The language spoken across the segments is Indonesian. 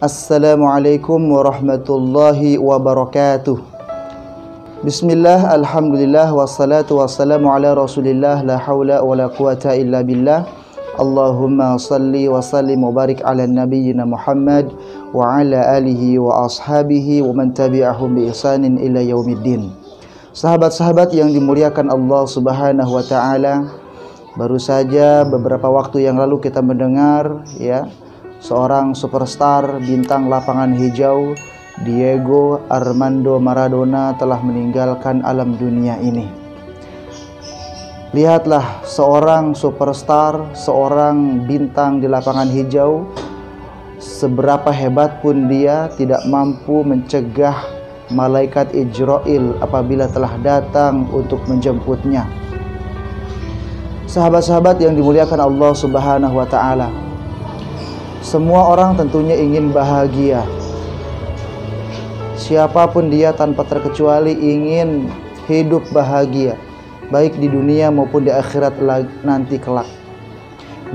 Assalamualaikum warahmatullahi wabarakatuh. Bismillah, alhamdulillah, wassalatu wassalamu ala rasulillah, la hawla wa la quwata illa billah. Allahumma salli wa sallim wa barik ala nabiyyina Muhammad wa ala alihi wa ashabihi wa man tabi'ahum bi ihsanin ila yaumiddin. Sahabat-sahabat yang dimuliakan Allah Subhanahu wa taala, baru saja beberapa waktu yang lalu kita mendengar seorang superstar bintang lapangan hijau, Diego Armando Maradona, telah meninggalkan alam dunia ini. Lihatlah, seorang superstar, seorang bintang di lapangan hijau, seberapa hebat pun dia tidak mampu mencegah malaikat Ijrail apabila telah datang untuk menjemputnya. Sahabat-sahabat yang dimuliakan Allah Subhanahu wa taala, semua orang tentunya ingin bahagia. Siapapun dia tanpa terkecuali ingin hidup bahagia, baik di dunia maupun di akhirat nanti kelak.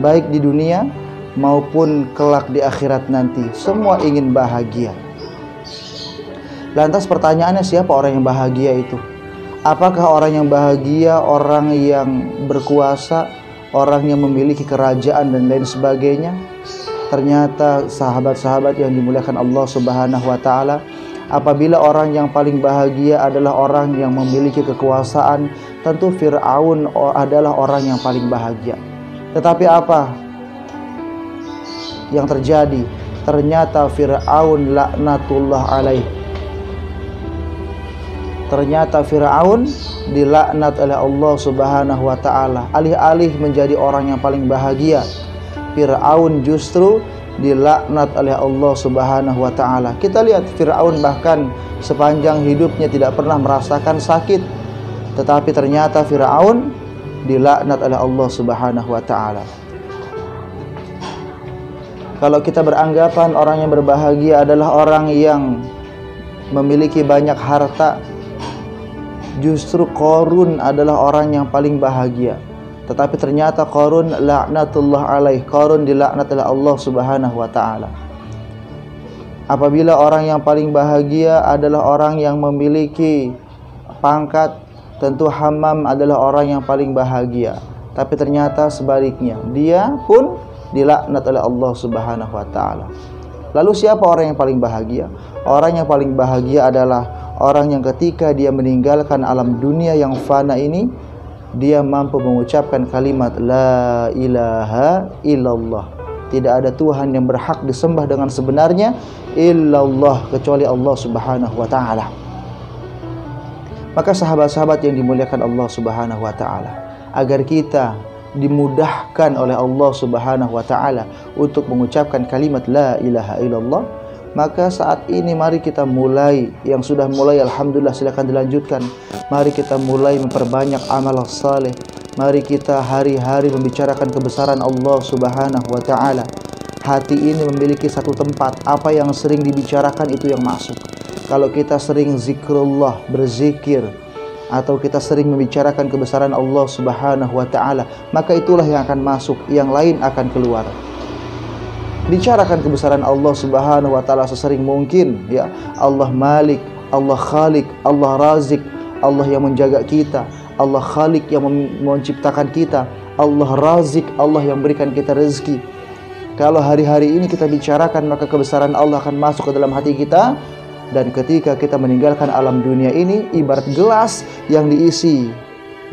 Baik di dunia maupun kelak di akhirat nanti, semua ingin bahagia. Lantas pertanyaannya, siapa orang yang bahagia itu? Apakah orang yang bahagia orang yang berkuasa, orang yang memiliki kerajaan dan lain sebagainya? Ternyata sahabat-sahabat yang dimuliakan Allah Subhanahu wa taala, apabila orang yang paling bahagia adalah orang yang memiliki kekuasaan, tentu Fir'aun adalah orang yang paling bahagia. Tetapi apa yang terjadi? Ternyata Fir'aun laknatullah alaih. Ternyata Fir'aun dilaknat oleh Allah Subhanahu wa taala. Alih-alih menjadi orang yang paling bahagia, Fir'aun justru dilaknat oleh Allah Subhanahu wa taala. Kita lihat, Fir'aun bahkan sepanjang hidupnya tidak pernah merasakan sakit, tetapi ternyata Fir'aun dilaknat oleh Allah Subhanahu wa taala. Kalau kita beranggapan orang yang berbahagia adalah orang yang memiliki banyak harta, justru Qarun adalah orang yang paling bahagia. Tetapi ternyata Qarun laknatullah alaih, Qarun dilaknat oleh Allah Subhanahu wa taala. Apabila orang yang paling bahagia adalah orang yang memiliki pangkat, tentu Hammam adalah orang yang paling bahagia. Tapi ternyata sebaliknya, dia pun dilaknat oleh Allah Subhanahu wa taala. Lalu siapa orang yang paling bahagia? Orang yang paling bahagia adalah orang yang ketika dia meninggalkan alam dunia yang fana ini, dia mampu mengucapkan kalimat La ilaha illallah. Tidak ada Tuhan yang berhak disembah dengan sebenarnya illallah, kecuali Allah Subhanahu wa ta'ala. Maka sahabat-sahabat yang dimuliakan Allah Subhanahu wa ta'ala, agar kita dimudahkan oleh Allah Subhanahu wa ta'ala untuk mengucapkan kalimat La ilaha illallah, maka saat ini mari kita mulai. Yang sudah mulai, alhamdulillah, silakan dilanjutkan. Mari kita mulai memperbanyak amal saleh. Mari kita hari-hari membicarakan kebesaran Allah Subhanahu wa taala. Hati ini memiliki satu tempat, apa yang sering dibicarakan itu yang masuk. Kalau kita sering zikrullah, berzikir, atau kita sering membicarakan kebesaran Allah Subhanahu wa taala, maka itulah yang akan masuk, yang lain akan keluar. Bicarakan kebesaran Allah Subhanahu wa taala sesering mungkin, ya. Allah Malik, Allah Khalik, Allah Razik, Allah yang menjaga kita, Allah Khalik yang menciptakan kita, Allah Razik, Allah yang berikan kita rezeki. Kalau hari-hari ini kita bicarakan, maka kebesaran Allah akan masuk ke dalam hati kita. Dan ketika kita meninggalkan alam dunia ini, ibarat gelas yang diisi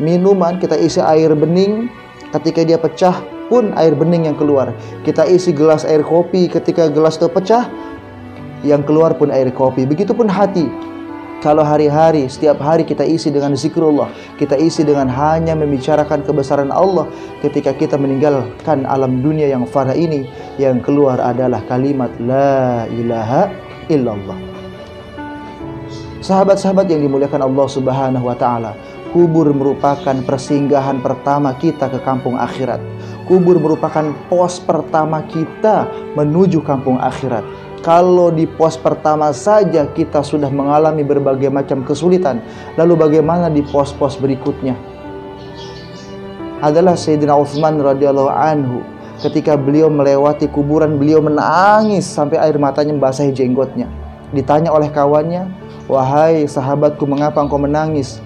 minuman, kita isi air bening, ketika dia pecah pun air bening yang keluar. Kita isi gelas air kopi, ketika gelas itu pecah, yang keluar pun air kopi. Begitupun hati. Kalau hari-hari, setiap hari kita isi dengan zikrullah, kita isi dengan hanya membicarakan kebesaran Allah, ketika kita meninggalkan alam dunia yang fana ini, yang keluar adalah kalimat La ilaha illallah. Sahabat-sahabat yang dimuliakan Allah Subhanahu wa taala, kubur merupakan persinggahan pertama kita ke kampung akhirat. Kubur merupakan pos pertama kita menuju kampung akhirat. Kalau di pos pertama saja kita sudah mengalami berbagai macam kesulitan, lalu bagaimana di pos-pos berikutnya? Adalah Sayyidina Utsman radhiyallahu anhu Ketika beliau melewati kuburan, beliau menangis sampai air matanya membasahi jenggotnya. Ditanya oleh kawannya, "Wahai sahabatku, mengapa engkau menangis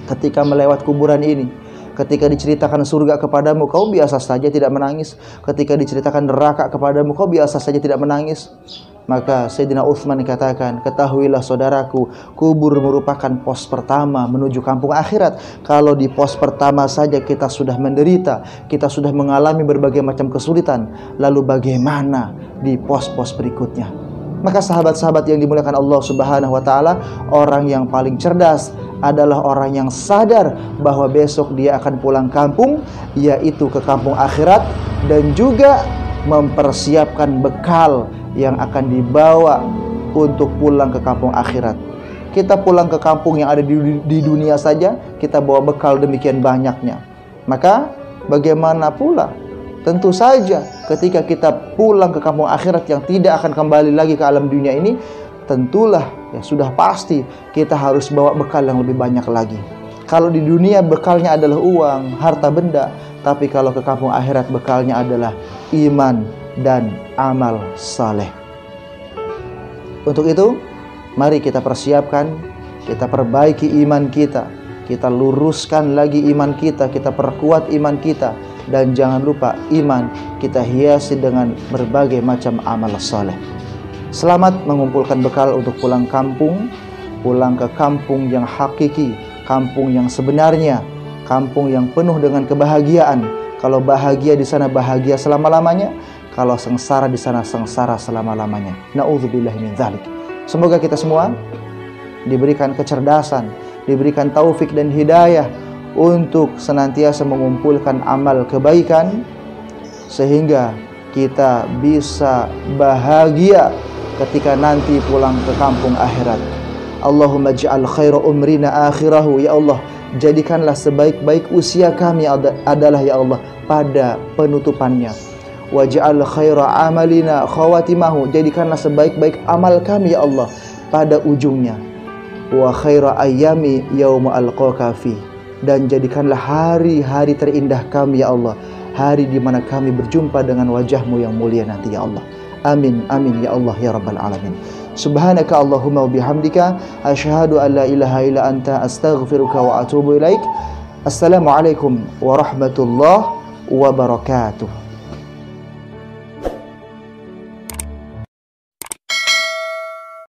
ketika melewati kuburan ini? Ketika diceritakan surga kepadamu, kau biasa saja tidak menangis. Ketika diceritakan neraka kepadamu, kau biasa saja tidak menangis." Maka Sayyidina Utsman katakan, "Ketahuilah saudaraku, kubur merupakan pos pertama menuju kampung akhirat. Kalau di pos pertama saja kita sudah menderita, kita sudah mengalami berbagai macam kesulitan, lalu bagaimana di pos-pos berikutnya?" Maka sahabat-sahabat yang dimuliakan Allah Subhanahu wa taala, orang yang paling cerdas adalah orang yang sadar bahwa besok dia akan pulang kampung, yaitu ke kampung akhirat, dan juga mempersiapkan bekal yang akan dibawa untuk pulang ke kampung akhirat. Kita pulang ke kampung yang ada di dunia saja, kita bawa bekal demikian banyaknya. Maka bagaimana pula? Tentu saja ketika kita pulang ke kampung akhirat yang tidak akan kembali lagi ke alam dunia ini, tentulah ya sudah pasti kita harus bawa bekal yang lebih banyak lagi. Kalau di dunia bekalnya adalah uang, harta benda, tapi kalau ke kampung akhirat bekalnya adalah iman dan amal saleh. Untuk itu, mari kita persiapkan, kita perbaiki iman kita, kita luruskan lagi iman kita perkuat iman kita, dan jangan lupa iman kita hiasi dengan berbagai macam amal saleh. Selamat mengumpulkan bekal untuk pulang kampung, pulang ke kampung yang hakiki, kampung yang sebenarnya, kampung yang penuh dengan kebahagiaan. Kalau bahagia di sana bahagia selama-lamanya, kalau sengsara di sana sengsara selama-lamanya. Nauzubillahi min dzalik. Semoga kita semua diberikan kecerdasan, diberikan taufik dan hidayah untuk senantiasa mengumpulkan amal kebaikan sehingga kita bisa bahagia ketika nanti pulang ke kampung akhirat. Allahumma ij'al khaira umrina akhirahu, ya Allah, jadikanlah sebaik-baik usia kami adalah ya Allah pada penutupannya. Waj'al khaira amalina khawatimahu, jadikanlah sebaik-baik amal kami ya Allah pada ujungnya. Wa khaira ayyami yauma alqaka fi, dan jadikanlah hari-hari terindah kami ya Allah, hari di mana kami berjumpa dengan wajah-Mu yang mulia nanti ya Allah. Amin amin ya Allah ya rabbal alamin. Subhanaka Allahumma wa bihamdika asyhadu an la ilaha illa anta astaghfiruka wa atubu ilaik. Assalamualaikum warahmatullahi wabarakatuh.